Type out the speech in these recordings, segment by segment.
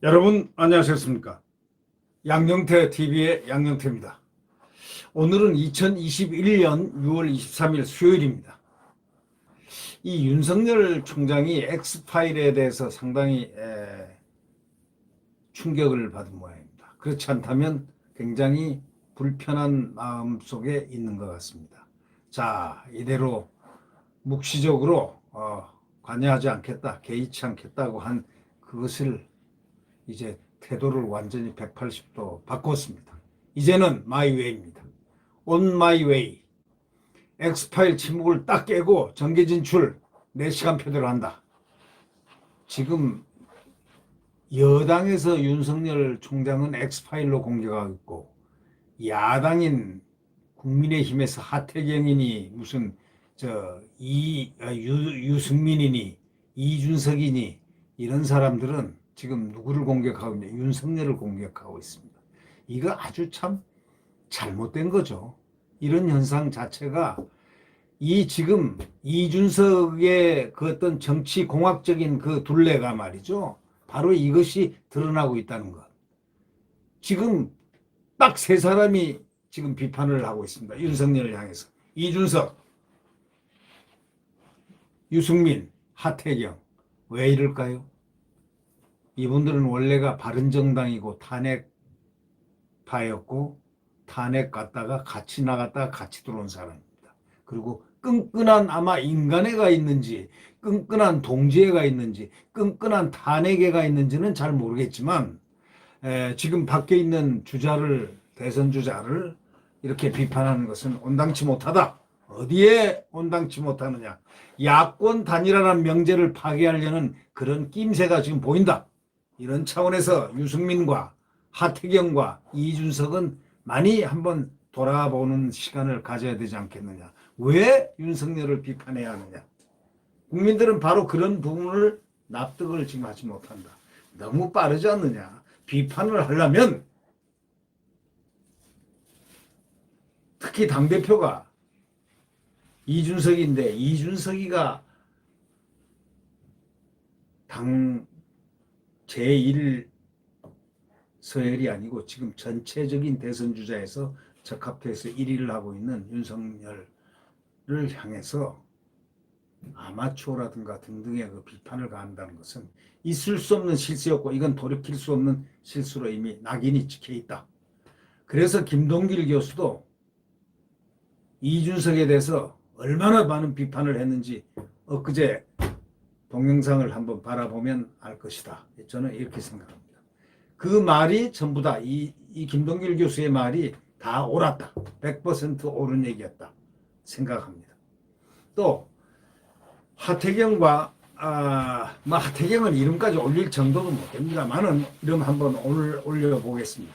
여러분 안녕하셨습니까? 양영태 TV의 양영태입니다. 오늘은 2021년 6월 23일 수요일입니다. 이 윤석열 총장이 엑스파일에 대해서 상당히 충격을 받은 모양입니다. 그렇지 않다면 굉장히 불편한 마음 속에 있는 것 같습니다. 자, 이대로 묵시적으로 관여하지 않겠다, 개의치 않겠다고 한 그것을 이제 태도를 완전히 180도 바꿨습니다. 이제는 마이웨이입니다. On my way. 엑스파일 침묵을 딱 깨고 정계 진출 4시간 표대로 한다. 지금 여당에서 윤석열 총장은 엑스파일로 공격하고 있고 야당인 국민의힘에서 하태경이니 무슨 유승민이니 이준석이니 이런 사람들은 지금 누구를 공격하고 있냐? 윤석열을 공격하고 있습니다. 이거 아주 참 잘못된 거죠. 이런 현상 자체가 이 지금 이준석의 그 어떤 정치 공학적인 그 둘레가 말이죠. 바로 이것이 드러나고 있다는 것. 지금 딱 세 사람이 지금 비판을 하고 있습니다. 윤석열을 향해서. 이준석, 유승민, 하태경. 왜 이럴까요? 이분들은 원래가 바른정당이고 탄핵파였고 탄핵 갔다가 같이 나갔다가 같이 들어온 사람입니다. 그리고 끈끈한 아마 인간애가 있는지 끈끈한 동지애가 있는지 끈끈한 탄핵애가 있는지는 잘 모르겠지만 지금 밖에 있는 대선 주자를 이렇게 비판하는 것은 온당치 못하다. 어디에 온당치 못하느냐. 야권 단일화라는 명제를 파괴하려는 그런 낌새가 지금 보인다. 이런 차원에서 유승민과 하태경과 이준석은 많이 한번 돌아보는 시간을 가져야 되지 않겠느냐. 왜 윤석열을 비판해야 하느냐. 국민들은 바로 그런 부분을 납득을 지금 하지 못한다. 너무 빠르지 않느냐. 비판을 하려면 특히 당대표가 이준석인데 이준석이가 당 제1 서열이 아니고 지금 전체적인 대선 주자에서 적합해서 1위를 하고 있는 윤석열을 향해서 아마추어라든가 등등의 그 비판을 가한다는 것은 있을 수 없는 실수였고 이건 돌이킬 수 없는 실수로 이미 낙인이 찍혀 있다. 그래서 김동길 교수도 이준석에 대해서 얼마나 많은 비판을 했는지 엊그제 동영상을 한번 바라보면 알 것이다. 저는 이렇게 생각합니다. 그 말이 전부 다 이 김동길 교수의 말이 다 옳았다. 100% 옳은 얘기였다. 생각합니다. 또 하태경과 하태경은 이름까지 올릴 정도는 못 됩니다만은 이름 한번 올려보겠습니다.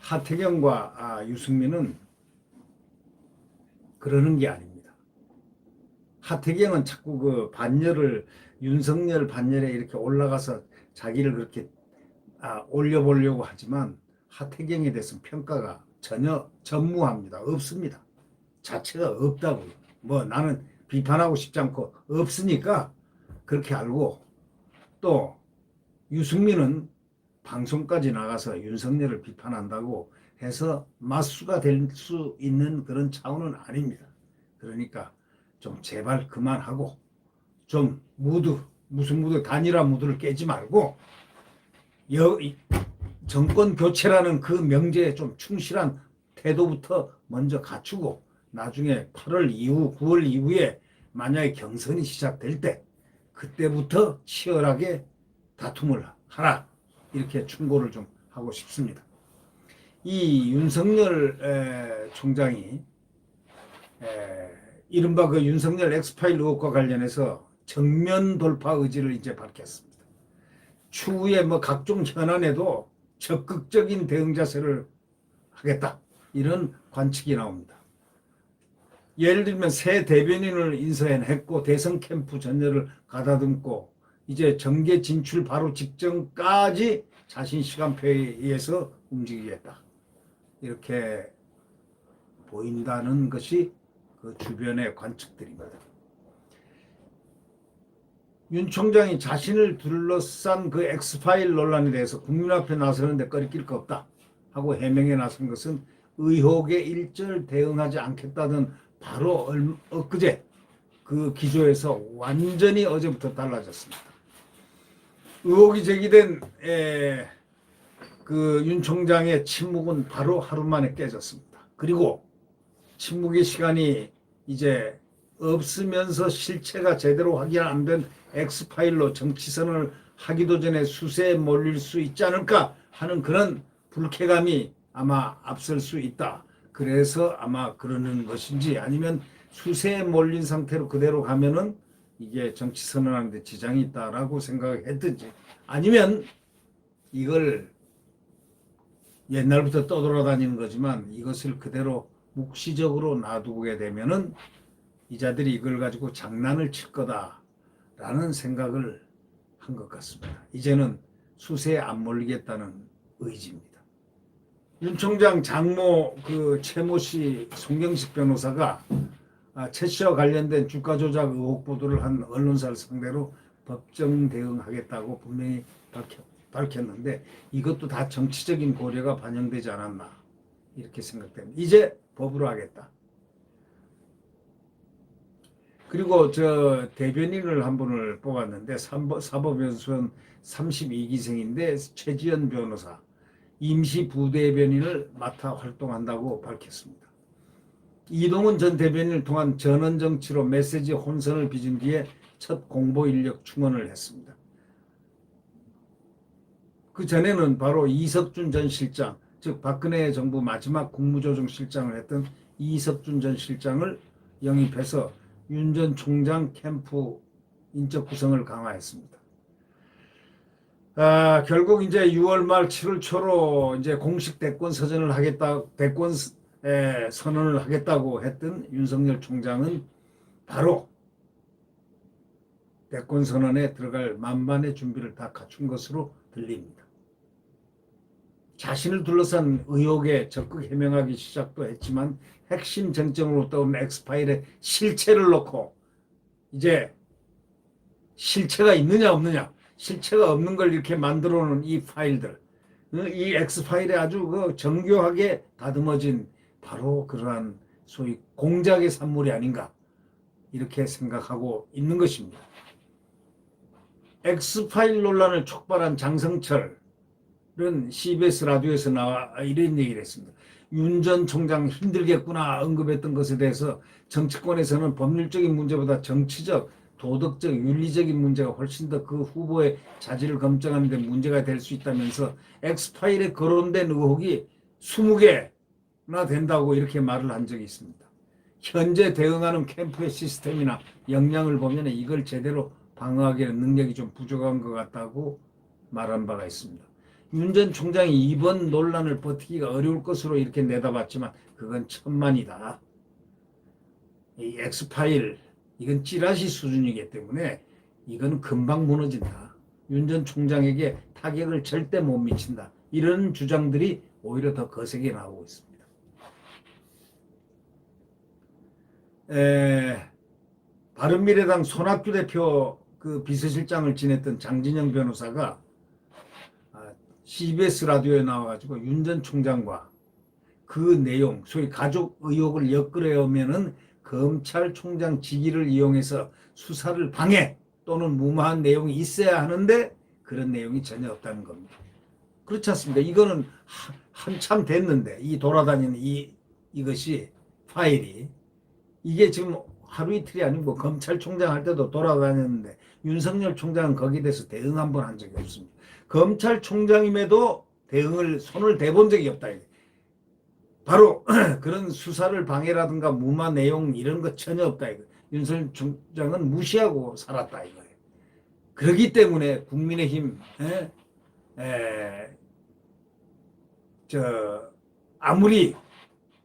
하태경과 유승민은 그러는 게 아닙니다. 하태경은 자꾸 그 윤석열 반열에 이렇게 올라가서 자기를 그렇게 올려보려고 하지만 하태경에 대해서는 평가가 전혀 전무합니다. 없습니다. 자체가 없다고요. 뭐 나는 비판하고 싶지 않고 없으니까 그렇게 알고 또 유승민은 방송까지 나가서 윤석열을 비판한다고 해서 맞수가 될 수 있는 그런 차원은 아닙니다. 그러니까 좀 제발 그만하고 좀 무슨 무드 단일화 무드를 깨지 말고 정권 교체라는 그 명제에 좀 충실한 태도부터 먼저 갖추고 나중에 8월 이후 9월 이후에 만약에 경선이 시작될 때 그때부터 치열하게 다툼을 하라 이렇게 충고를 좀 하고 싶습니다. 이 윤석열 총장이 이른바 그 윤석열 엑스파일 의혹과 관련해서 정면 돌파 의지를 이제 밝혔습니다. 추후에 뭐 각종 현안에도 적극적인 대응 자세를 하겠다. 이런 관측이 나옵니다. 예를 들면 새 대변인을 인사했고 대선 캠프 전열을 가다듬고 이제 정계 진출 바로 직전까지 자신 시간표에 의해서 움직이겠다. 이렇게 보인다는 것이 그 주변의 관측들입니다. 윤 총장이 자신을 둘러싼 그 엑스파일 논란에 대해서 국민 앞에 나서는데 꺼리낄 거 없다 하고 해명에 나선 것은 의혹에 일절 대응하지 않겠다던 바로 엊그제 그 기조에서 완전히 어제부터 달라졌습니다. 의혹이 제기된 그 윤 총장의 침묵은 바로 하루 만에 깨졌습니다. 그리고 침묵의 시간이 이제 없으면서 실체가 제대로 확인 안 된 엑스파일로 정치선을 하기도 전에 수세에 몰릴 수 있지 않을까 하는 그런 불쾌감이 아마 앞설 수 있다. 그래서 아마 그러는 것인지 아니면 수세에 몰린 상태로 그대로 가면은 이게 정치선을 하는데 지장이 있다라고 생각했든지 아니면 이걸 옛날부터 떠돌아다니는 거지만 이것을 그대로 묵시적으로 놔두게 되면은 이자들이 이걸 가지고 장난을 칠 거다라는 생각을 한 것 같습니다. 이제는 수세에 안 몰리겠다는 의지입니다. 윤 총장 장모 그 최모 씨 송경식 변호사가 최 씨와 관련된 주가 조작 의혹 보도를 한 언론사를 상대로 법정 대응하겠다고 분명히 밝혔는데 이것도 다 정치적인 고려가 반영되지 않았나 이렇게 생각됩니다. 이제 법으로 하겠다. 그리고 저 대변인을 한 분을 뽑았는데 사법연수원 32기생인데 최지연 변호사 임시 부대변인을 맡아 활동한다고 밝혔습니다. 이동훈 전 대변인을 통한 전원정치로 메시지 혼선을 빚은 뒤에 첫 공보 인력 충원을 했습니다. 그 전에는 바로 이석준 전 실장, 즉 박근혜 정부 마지막 국무조정실장을 했던 이석준 전 실장을 영입해서 윤 전 총장 캠프 인적 구성을 강화했습니다. 결국 이제 6월 말 7월 초로 이제 공식 대권 선언을 하겠다고 했던 윤석열 총장은 바로 대권 선언에 들어갈 만반의 준비를 다 갖춘 것으로 들립니다. 자신을 둘러싼 의혹에 적극 해명하기 시작도 했지만 핵심 쟁점으로 떠오른 엑스파일의 실체를 놓고 이제 실체가 있느냐 없느냐 실체가 없는 걸 이렇게 만들어 놓은 이 파일들 이 엑스파일에 아주 그 정교하게 다듬어진 바로 그러한 소위 공작의 산물이 아닌가 이렇게 생각하고 있는 것입니다. 엑스파일 논란을 촉발한 장성철은 CBS 라디오에서 나와 이런 얘기를 했습니다. 윤 전 총장 힘들겠구나 언급했던 것에 대해서 정치권에서는 법률적인 문제보다 정치적, 도덕적, 윤리적인 문제가 훨씬 더 그 후보의 자질을 검증하는 데 문제가 될 수 있다면서 엑스파일에 거론된 의혹이 20개나 된다고 이렇게 말을 한 적이 있습니다. 현재 대응하는 캠프의 시스템이나 역량을 보면 이걸 제대로 방어하기에는 능력이 좀 부족한 것 같다고 말한 바가 있습니다. 윤 전 총장이 이번 논란을 버티기가 어려울 것으로 이렇게 내다봤지만 그건 천만이다. 이 엑스파일 이건 찌라시 수준이기 때문에 이건 금방 무너진다. 윤 전 총장에게 타격을 절대 못 미친다. 이런 주장들이 오히려 더 거세게 나오고 있습니다. 바른미래당 손학규 대표 그 비서실장을 지냈던 장진영 변호사가 CBS 라디오에 나와가지고 윤 전 총장과 그 내용, 소위 가족 의혹을 엮으려면은 검찰총장 직위를 이용해서 수사를 방해 또는 무마한 내용이 있어야 하는데 그런 내용이 전혀 없다는 겁니다. 그렇지 않습니까? 이거는 한참 됐는데 이 돌아다니는 이것이 파일이 이게 지금 하루 이틀이 아니고 검찰총장 할 때도 돌아다녔는데 윤석열 총장은 거기에 대해서 대응 한 번 한 적이 없습니다. 검찰총장임에도 대응을 손을 대본 적이 없다. 바로 그런 수사를 방해라든가 무마 내용 이런 거 전혀 없다. 윤석열 총장은 무시하고 살았다 이거예요. 그렇기 때문에 국민의힘 아무리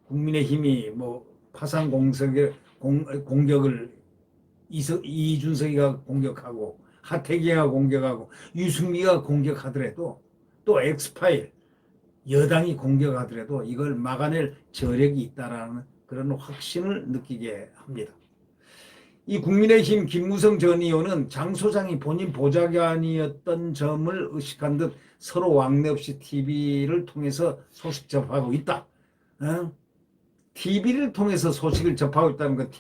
국민의힘이 뭐 파상 공격을 이준석이가 공격하고 하태경이가 공격하고 유승미가 공격하더라도 또 엑스파일 여당이 공격하더라도 이걸 막아낼 저력이 있다라는 그런 확신을 느끼게 합니다. 이 국민의힘 김무성 전 의원은 장 소장이 본인 보좌관이었던 점을 의식한 듯 서로 왕래 없이 TV를 통해서 소식 접하고 있다. TV를 통해서 소식을 접하고 있다는 건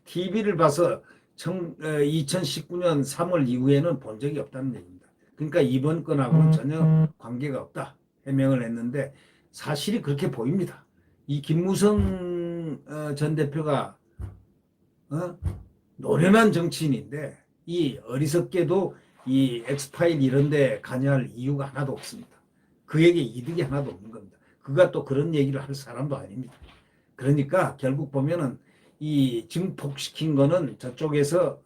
TV를 봐서 2019년 3월 이후에는 본 적이 없다는 얘기입니다. 그러니까 이번 건하고는 전혀 관계가 없다 해명을 했는데 사실이 그렇게 보입니다. 이 김무성 전 대표가 노련한 정치인인데 이 어리석게도 이 엑스파일 이런 데 관여할 이유가 하나도 없습니다. 그에게 이득이 하나도 없는 겁니다. 그가 또 그런 얘기를 할 사람도 아닙니다. 그러니까 결국 보면은 이 증폭시킨 거는 저쪽에서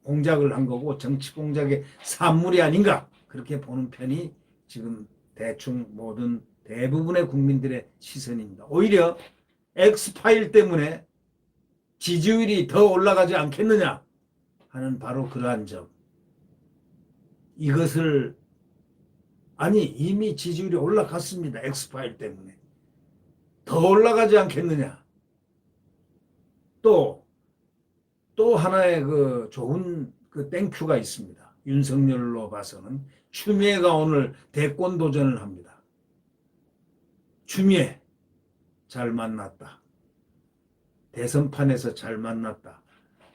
공작을 한 거고 정치 공작의 산물이 아닌가 그렇게 보는 편이 지금 대충 모든 대부분의 국민들의 시선입니다. 오히려 엑스파일 때문에 지지율이 더 올라가지 않겠느냐 하는 바로 그러한 점. 이것을 아니 이미 지지율이 올라갔습니다. 엑스파일 때문에. 더 올라가지 않겠느냐. 또 하나의 그 좋은 그 땡큐가 있습니다. 윤석열로 봐서는 추미애가 오늘 대권 도전을 합니다. 추미애 잘 만났다. 대선판에서 잘 만났다.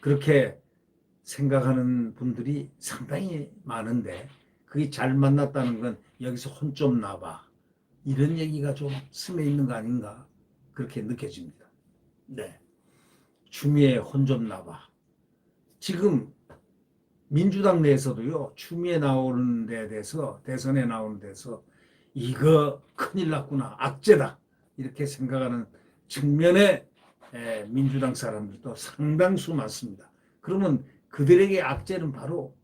그렇게 생각하는 분들이 상당히 많은데 그게 잘 만났다는 건 여기서 혼 좀 나봐. 이런 얘기가 좀 스며 있는 거 아닌가 그렇게 느껴집니다. 네, 추미애 혼 좀 나봐. 지금 민주당 내에서도요. 추미애 나오는 데 대해서 대선에 나오는 데서 이거 큰일 났구나. 악재다. 이렇게 생각하는 측면에 민주당 사람들도 상당수 많습니다. 그러면 그들에게 악재는 바로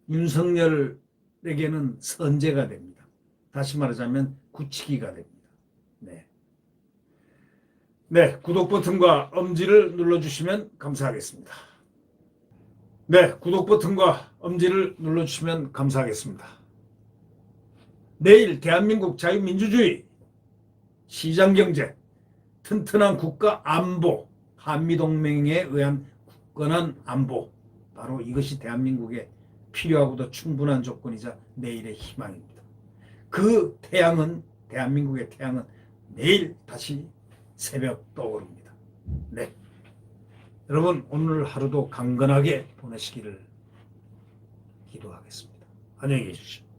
윤석열에게는 선제가 됩니다. 다시 말하자면 굳히기가 됩니다. 네. 네, 구독 버튼과 엄지를 눌러주시면 감사하겠습니다. 네, 구독 버튼과 엄지를 눌러주시면 감사하겠습니다. 내일 대한민국 자유민주주의, 시장경제, 튼튼한 국가 안보, 한미동맹에 의한 굳건한 안보, 바로 이것이 대한민국에 필요하고도 충분한 조건이자 내일의 희망입니다. 그 태양은, 대한민국의 태양은 내일 다시 새벽 떠오릅니다. 네, 여러분 오늘 하루도 강건하게 보내시기를 기도하겠습니다. 안녕히 계십시오.